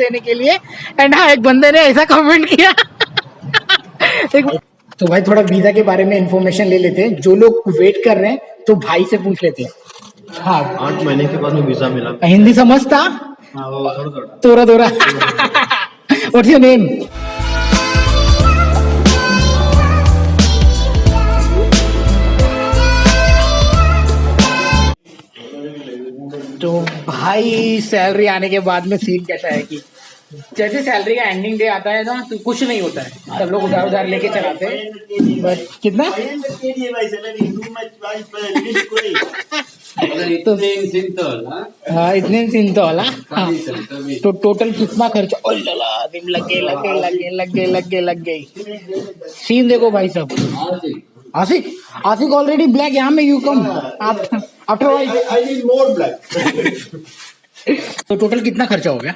देने के लिए। एंड हाँ, एक बंदे ने ऐसा कमेंट किया तो भाई थोड़ा वीजा के बारे में इंफॉर्मेशन ले लेते हैं। जो लोग वेट कर रहे हैं तो भाई से पूछ लेते हैं। हाँ, 8 महीने के बाद में वीजा मिला। हिंदी समझता? हाँ, वो थोड़ा थोड़ा व्हाट्स योर नेम? तो भाई सैलरी आने के बाद में सीन कैसा है कि जैसे सैलरी का एंडिंग डे आता है ना तो कुछ नहीं होता है, सब लोग उधार उधार लेके चलाते हैं। बट कितना तो हाँ, इतने दिन तो होला। हाँ, तो टोटल कितना खर्चा? लग गई। सीन देखो भाई सब। आशिक ऑलरेडी ब्लैक, यहाँ में you come after I need more black. तो टोटल कितना खर्चा हो गया?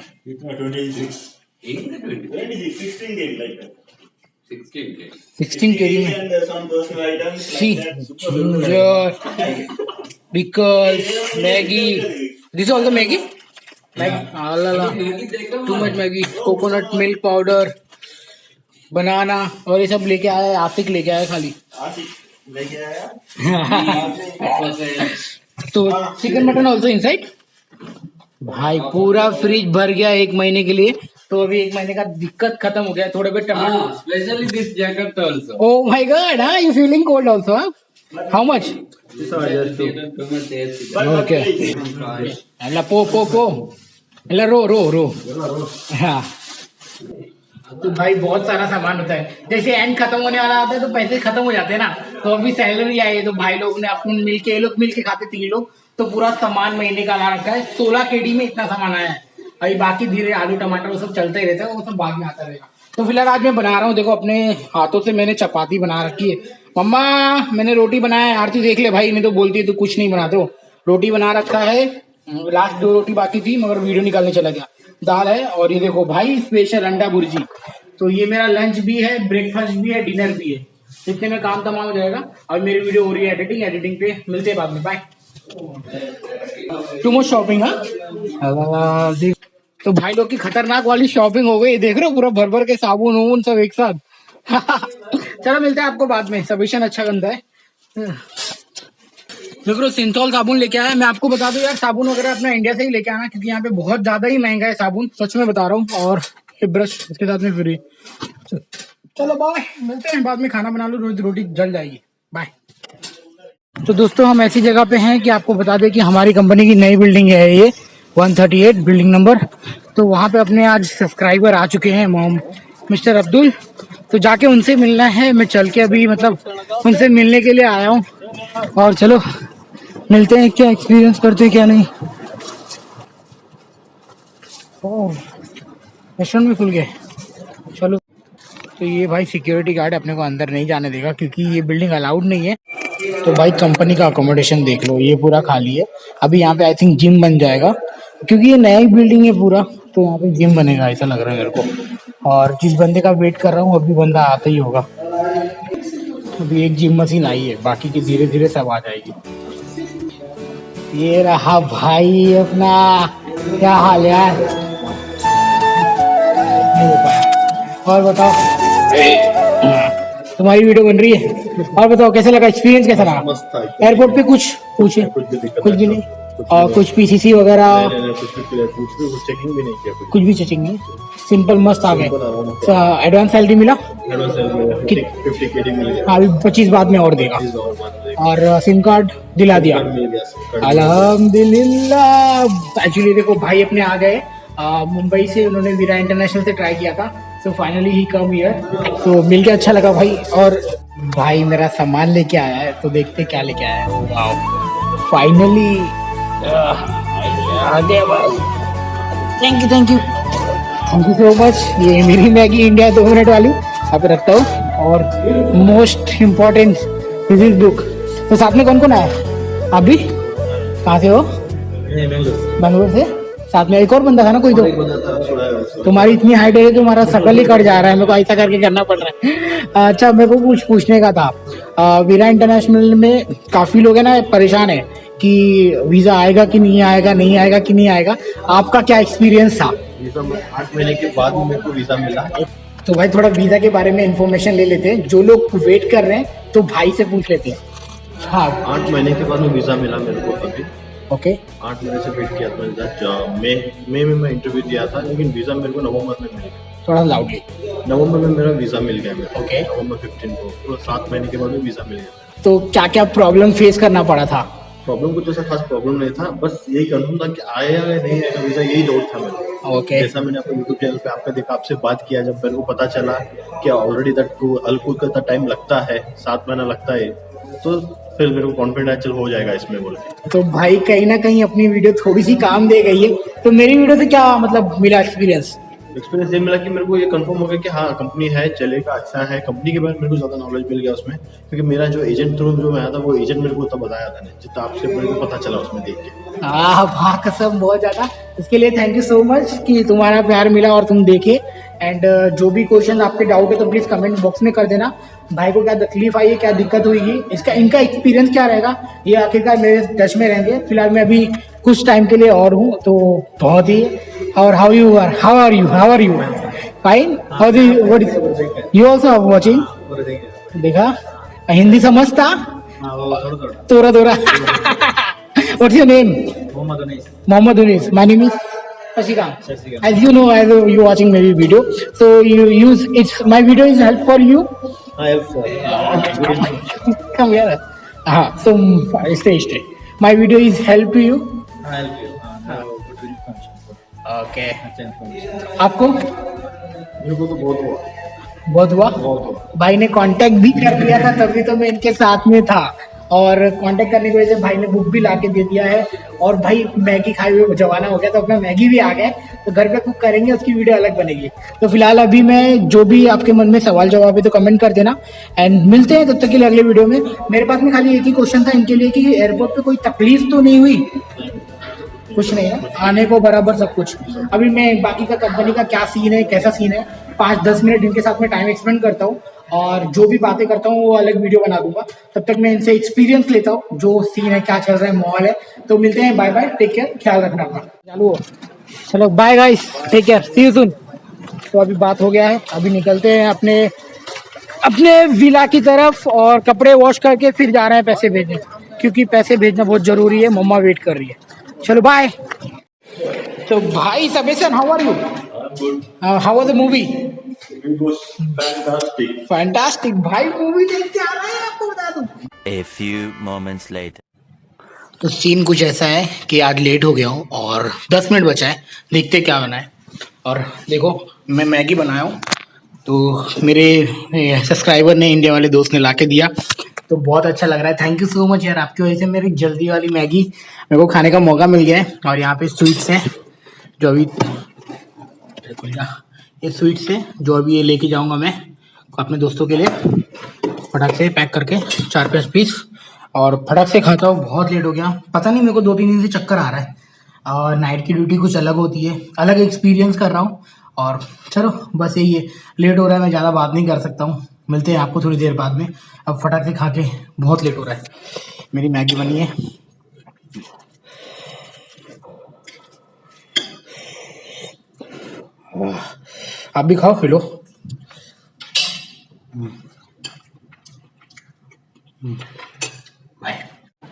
16 kg में सी ginger, pickles, Maggi. This is also Maggi? Too much Maggi. Coconut milk powder, बनाना और ये सब लेके आया। आशिक लेके आया खाली। तो चिकन मटन ऑल्सो इनसाइड। भाई पूरा फ्रिज भर गया 1 महीने के लिए। तो अभी 1 महीने का दिक्कत खत्म हो गया। थोड़े बहुत टमाटर। Especially this jacket also. Oh my God! Huh? You feeling cold also? Huh? How much? Okay. अल्लाह पो अल्लाह रो हाँ। तो भाई बहुत सारा सामान होता है। जैसे एंड खत्म होने वाला आता है तो पैसे खत्म हो जाते हैं ना। तो अभी सैलरी आई है तो भाई लोग ने अपन ये लोग मिल के खाते 3 लोग। तो पूरा सामान महीने का ला रखा है। 16 kg में इतना सामान आया है। अभी बाकी धीरे आलू टमाटर वो सब चलता ही रहता है, वो सब बाद में आता रहेगा। तो फिलहाल आज मैं बना रहा हूँ। देखो अपने हाथों से मैंने चपाती बना रखी है। मम्मा मैंने रोटी बनाया है। आरती देख ले भाई, नहीं तो बोलती है तो कुछ नहीं बनाते हो। रोटी बना रखा है। लास्ट 2 रोटी बाकी थी मगर वीडियो निकालने चला गया। दाल है और ये देखो भाई स्पेशल अंडा भुर्जी। तो ये मेरा लंच भी है, ब्रेकफास्ट भी है, डिनर भी है। इतने में काम तमाम हो जाएगा। और मेरी वीडियो हो रही है एडिटिंग पे। मिलते हैं बाद में, बाय। Too much shopping. हाँ तो भाई लोग की खतरनाक वाली शॉपिंग हो गई। देख रहे हो पूरा भर के साबुन वून सब एक साथ। चलो मिलते हैं आपको बाद में। सबमिशन अच्छा गंदा है। देख रहे हो सिंथॉल साबुन लेके आया। मैं आपको बता दूं यार, साबुन वगैरह अपना इंडिया से ही लेके आना, क्योंकि यहाँ पे बहुत ज्यादा ही महंगा है साबुन। सच में बता रहा हूँ। और ये ब्रश इसके साथ में फ्री। चलो बाय, मिलते हैं बाद में। खाना बना लो, रोटी जल जाएगी। बाय। तो दोस्तों हम ऐसी जगह पे हैं कि आपको बता दें कि हमारी कंपनी की नई बिल्डिंग है ये 138 बिल्डिंग नंबर। तो वहाँ पे अपने आज सब्सक्राइबर आ चुके हैं मिस्टर अब्दुल। तो जाके उनसे मिलना है। मैं चल के अभी मतलब उनसे मिलने के लिए आया हूँ। और चलो मिलते हैं, क्या एक्सपीरियंस करते हैं क्या नहीं। रेस्टोरेंट भी खुल गए। चलो। तो ये भाई सिक्योरिटी गार्ड अपने को अंदर नहीं जाने देगा क्योंकि ये बिल्डिंग अलाउड नहीं है। तो भाई कंपनी का अकोमोडेशन देख लो, ये पूरा खाली है। अभी यहाँ पे आई थिंक जिम बन जाएगा क्योंकि ये नया ही बिल्डिंग है पूरा। तो यहाँ पे जिम बनेगा ऐसा लग रहा है मेरे को। और जिस बंदे का वेट कर रहा हूँ अभी बंदा आता ही होगा। अभी एक जिम मशीन आई है, बाकी की धीरे धीरे सब आ जाएगी। ये रहा भाई अपना। क्या हाल यार? नहीं हो पाया। और बताओ तुम्हारी वीडियो बन रही है। और बताओ कैसा लगा, एक्सपीरियंस कैसा रहा? एयरपोर्ट पे कुछ पूछे? कुछ भी नहीं। और कुछ पीसीसी वगैरह चेकिंग भी नहीं किया, कुछ भी चेकिंग नहीं। सिंपल मस्त आ गए। एडवांस सैलरी मिला? 50 kg मिल गया। अभी 25 बाद में और देगा। और सिम कार्ड दिला दिया, अल्हम्दुलिल्लाह। एक्चुअली देखो भाई अपने आ गए मुंबई से। उन्होंने वीरा इंटरनेशनल से ट्राई किया था। So finally he come here. तो मिलके अच्छा लगा भाई। और भाई मेरा सामान लेके आया है तो देखते क्या लेके आया है। वाओ फाइनली आ गया भाई। Thank you so much. ये मेरी मैगी इंडिया 2 मिनट वाली यहाँ पे रखता हूँ। और most important this is book. तो साथ में कौन कौन आया? आप भी? कहाँ से हो? बेंगलोर से। साथ में एक और बंदा था ना कोई? तो तुम्हारी इतनी हाइट है तुम्हारा शकल ही कट जा रहा है। मेरे को ऐसा करके करना पड़ रहा है। अच्छा मेरे को कुछ पूछने का था। वीरा इंटरनेशनल में काफी लोग है ना परेशान है कि वीजा आएगा कि नहीं आएगा, नहीं आएगा कि नहीं आएगा। आपका क्या एक्सपीरियंस था? वीजा में 8 महीने के बाद मेरे को वीजा मिला। तो भाई थोड़ा वीजा के बारे में इंफॉर्मेशन ले लेते हैं, जो लोग वेट कर रहे हैं तो भाई से पूछ लेते हैं। हाँ 8 महीने के बाद में वीजा मिला मेरे को अभी। ओके 8 महीने से वेट किया था। मई में मैं इंटरव्यू दिया था, लेकिन वीजा मेरे को नवंबर में मिल गया। थोड़ा लाउडली। नवंबर में मेरा वीजा मिल गया मेरे को। Okay. नवंबर 15 को पूरा 7 महीने के बाद में वीजा मिल गया। तो क्या क्या प्रॉब्लम फेस करना पड़ा था? प्रॉब्लम कुछ ऐसा खास प्रॉब्लम नहीं था, बस यही कंफर्म था कि आएगा या नहीं आएगा वीजा, यही डाउट था मेरे को। ओके जैसा मैंने अपने यूट्यूब चैनल पे आपका देखा, आपसे बात किया, जब मेरे को पता चला कि ऑलरेडी दैट हल्कुल का टाइम लगता है, 7 महीना लगता है, तो फिर मेरे को कॉन्फिडेंस चल हो जाएगा इसमें बोल के। तो भाई कहीं ना कहीं अपनी वीडियो थोड़ी सी काम दे गई है, तो मेरी वीडियो से क्या मतलब मिला एक्सपीरियंस? एक्सपीरियंस ये मिला कि मेरे को ये कंफर्म हो गया कि हाँ कंपनी है, चलेगा, अच्छा है। कंपनी के बारे में मेरे को ज़्यादा नॉलेज मिल गया उसमें, क्योंकि मेरा जो एजेंट थ्रू जो मैं आया था, वो एजेंट मेरे को उतना बताया था नहीं जितना आपसे मेरे को पता चला उसमें देख के। वाह कसम, बहुत ज़्यादा। इसके लिए थैंक यू सो मच कि तुम्हारा प्यार मिला और तुम देखे। एंड जो भी क्वेश्चन आपके डाउट है तो प्लीज़ कमेंट बॉक्स में कर देना। भाई को क्या तकलीफ आई है, क्या दिक्कत हुई है, इनका एक्सपीरियंस क्या रहेगा, ये आखिरकार मेरे टच में रहेंगे। फिलहाल मैं अभी कुछ टाइम के लिए और हूँ, तो बहुत ही। और how are you fine? How do you, what is you also watching? देखा हिंदी समझता थोड़ा व्हाट्स योर नेम? मोहम्मद उनीस. My name is Shashikant. As you know, as you watching my video, so you use it's my video is help for you. Come here. So stay. My video is help to you. Okay. आपको? मेरे को तो बहुत हुआ। भाई ने contact भी कर लिया था, तभी तो मैं इनके साथ में था। और कांटेक्ट करने की वजह से भाई ने बुक भी ला के दे दिया है। और भाई मैगी खाए हुए जमाना हो गया, तो अपना मैगी भी आ गया, तो घर पे कुक करेंगे, उसकी वीडियो अलग बनेगी। तो फिलहाल अभी मैं जो भी आपके मन में सवाल जवाब है तो कमेंट कर देना, एंड मिलते हैं तब तक के लिए अगले वीडियो में। मेरे पास में खाली एक ही क्वेश्चन था इनके लिए कि एयरपोर्ट पे कोई तकलीफ तो नहीं हुई? कुछ नहीं है, आने को बराबर सब कुछ। अभी मैं बाकी का कंपनी का क्या सीन है, कैसा सीन है, 5-10 मिनट इनके साथ में टाइम एक्सपेंड करता हूँ, और जो भी बातें करता हूँ वो अलग वीडियो बना दूंगा। तब तक मैं इनसे एक्सपीरियंस लेता हूँ, जो सीन है, क्या चल रहा है, माहौल है। तो मिलते हैं, बाय बाय, टेक केयर, ख्याल रखना अपना। चलो bye guys, take care, see you soon. तो अभी बात हो गया है, अभी निकलते हैं अपने विला की तरफ, और कपड़े वॉश करके फिर जा रहे हैं पैसे भेजने, क्योंकि पैसे भेजना बहुत जरूरी है। मम्मा वेट कर रही है। चलो बाय। तो भाई Sabesan, how are you? How was the movie? It was fantastic. Fantastic. भाई मूवी देख के आ रहा है, आपको बता दूं। A few moments later. तो सीन कुछ ऐसा है कि आज लेट हो गया हूँ और 10 मिनट बचा है, देखते क्या बना है। और देखो मैं मैगी बनाया हूँ, तो मेरे सब्सक्राइबर ने, इंडिया वाले दोस्त ने ला के दिया, तो बहुत अच्छा लग रहा है। थैंक यू सो मच यार, आपकी वजह से मेरी जल्दी वाली मैगी मेरे को खाने का मौका मिल गया है। और यहाँ पे स्वीट्स हैं जो अभी ये स्वीट्स है जो अभी ये लेके जाऊंगा मैं अपने दोस्तों के लिए, फटाक से पैक करके 4-5 पीस, और फटाक से खाता हूँ। बहुत लेट हो गया, पता नहीं, मेरे को 2-3 दिन से चक्कर आ रहा है, और नाइट की ड्यूटी कुछ अलग होती है, अलग एक्सपीरियंस कर रहा हूँ। और चलो बस यही है, लेट हो रहा है, मैं ज़्यादा बात नहीं कर सकता हूँ। मिलते हैं आपको थोड़ी देर बाद में। अब फटाक से खा के, बहुत लेट हो रहा है। मेरी मैगी बनी है, आप भी खाओ, पी लो।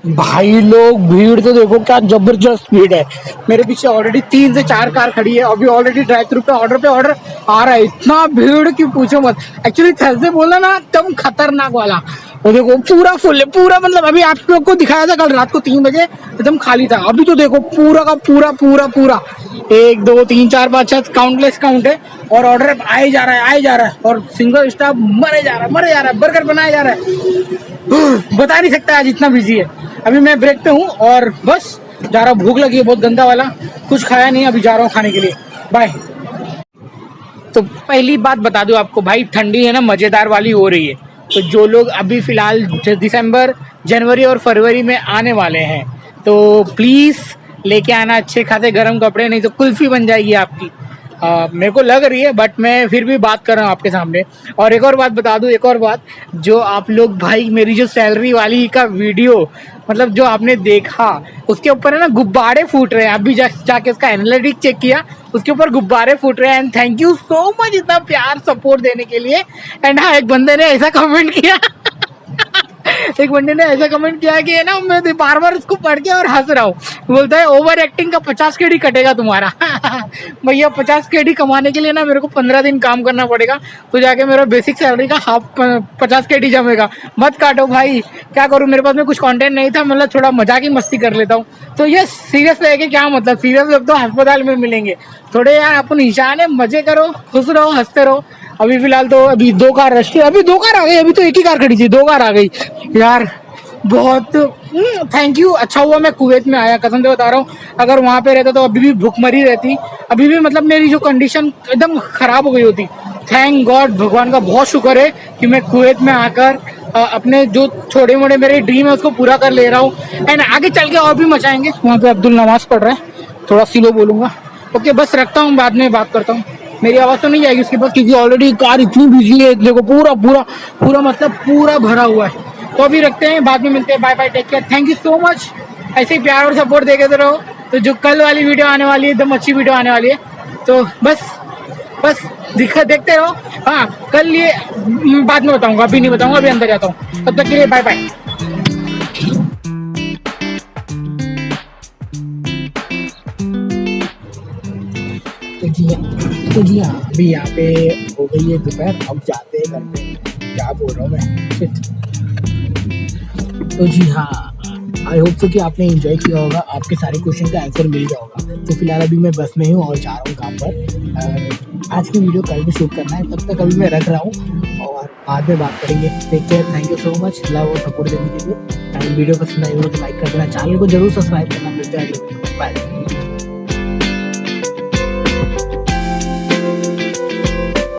भाई लोग भीड़ तो देखो क्या जबरदस्त भीड़ है। मेरे पीछे ऑलरेडी 3 से 4 कार खड़ी है, अभी ऑलरेडी ड्राइव थ्रू पे ऑर्डर आ रहा है। इतना भीड़ की पूछो मत। एक्चुअली थर्सडे बोला ना एकदम खतरनाक वाला, वो देखो पूरा फुल है, पूरा मतलब अभी आप लोग को दिखाया था कल रात को 3 बजे एकदम खाली था। अभी तो देखो पूरा का पूरा 1 2 3 4 5 6 काउंटलेस काउंट है, और ऑर्डर आए जा रहा है, और सिंगल स्टाफ मरे जा रहा है, बर्गर बनाया जा रहा है। बता नहीं सकता आज इतना बिजी है। अभी मैं ब्रेक पे हूँ और बस जा रहा हूँ, भूख लगी है बहुत गंदा वाला, कुछ खाया नहीं, अभी जा रहा हूँ खाने के लिए। बाय। तो पहली बात बता दूं आपको भाई, ठंडी है ना मजेदार वाली हो रही है। तो जो लोग अभी फिलहाल दिसंबर, जनवरी और फरवरी में आने वाले हैं, तो प्लीज़ लेके आना अच्छे खासे गर्म कपड़े, नहीं तो कुल्फी बन जाएगी आपकी। मेरे को लग रही है, बट मैं फिर भी बात कर रहा हूँ आपके सामने। और एक और बात बता दूँ, एक और बात, जो आप लोग भाई मेरी जो सैलरी वाली का वीडियो मतलब जो आपने देखा, उसके ऊपर है ना गुब्बारे फूट रहे हैं। अभी जाके उसका एनालिटिक चेक किया उसके ऊपर गुब्बारे फूट रहे हैं। And thank you so much इतना प्यार सपोर्ट देने के लिए। एंड हाँ, एक बंदे ने ऐसा कमेंट किया एक बंदे ने ऐसा कमेंट किया कि है ना, मैं बार बार उसको पढ़ के और हंस रहा हूँ। बोलता है ओवर एक्टिंग का 50 KD कटेगा तुम्हारा। भैया 50 KD कमाने के लिए ना मेरे को 15 दिन काम करना पड़ेगा, तो जाके मेरा बेसिक सैलरी का हाफ 50 KD जमेगा। मत काटो भाई, क्या करूँ, मेरे पास में कुछ कंटेंट नहीं था, मतलब थोड़ा मजाक ही मस्ती कर लेता हूँ। तो ये सीरियस लेके क्या मतलब, सीरियस लोग तो अस्पताल में मिलेंगे। थोड़े यार अपन ईशान है, मजे करो, खुश रहो, हंसते रहो। अभी फिलहाल तो अभी 2 कार रश, अभी 2 कार आ गई, अभी तो एक ही कार खड़ी थी, 2 कार आ गई यार। बहुत थैंक यू। अच्छा हुआ मैं कुवैत में आया, कसम से बता रहा हूँ। अगर वहाँ पे रहता तो अभी भी भूखमरी रहती, अभी भी मतलब मेरी जो कंडीशन एकदम खराब हो गई होती। थैंक गॉड, भगवान का बहुत शुक्र है कि मैं कुवैत में आकर अपने जो छोटे मोटे मेरे ड्रीम है उसको पूरा कर ले रहा हूँ। एंड आगे चल के और भी मचाएंगे। वहाँ पे अब्दुल नमाज पढ़ रहे हैं, थोड़ा स्लो बोलूंगा। ओके, बस रखता हूँ, बाद में बात करता हूँ। मेरी आवाज़ तो नहीं जाएगी उसके पास, क्योंकि ऑलरेडी कार इतनी बिजी है, देखो पूरा पूरा पूरा मतलब पूरा भरा हुआ है। तो अभी रखते हैं, बाद में मिलते हैं। Bye bye, take care, thank you so much. ऐसे ही प्यार और सपोर्ट देते रहो। तो जो कल वाली वीडियो आने वाली है, एकदम अच्छी वीडियो आने वाली है, तो बस देखते रहो। हाँ, कल ये बाद में बताऊंगा, अभी नहीं बताऊंगा, अभी अंदर जाता हूँ। तब तक के लिए बाय बाय। तो जी हाँ, अभी यहाँ पे हो गई है दोपहर, अब जाते हैं घर पे। क्या बोल रहा हूँ मैं। तो जी हाँ, आई होप सो कि आपने एंजॉय किया होगा, आपके सारे क्वेश्चन का आंसर मिल गया होगा। तो फिलहाल अभी मैं बस में हूँ और जा रहा हूँ काम पर। आज की वीडियो कल भी शूट करना है, तब तक अभी मैं रख रहा हूँ और बाद में बात करेंगे। Take care, thank you so much love और सपोर्ट देने के लिए। एंड वीडियो पसंद आई हो तो लाइक कर देना, चैनल को जरूर सब्सक्राइब करना। मिलते हैं अगले वीडियो में, बाय।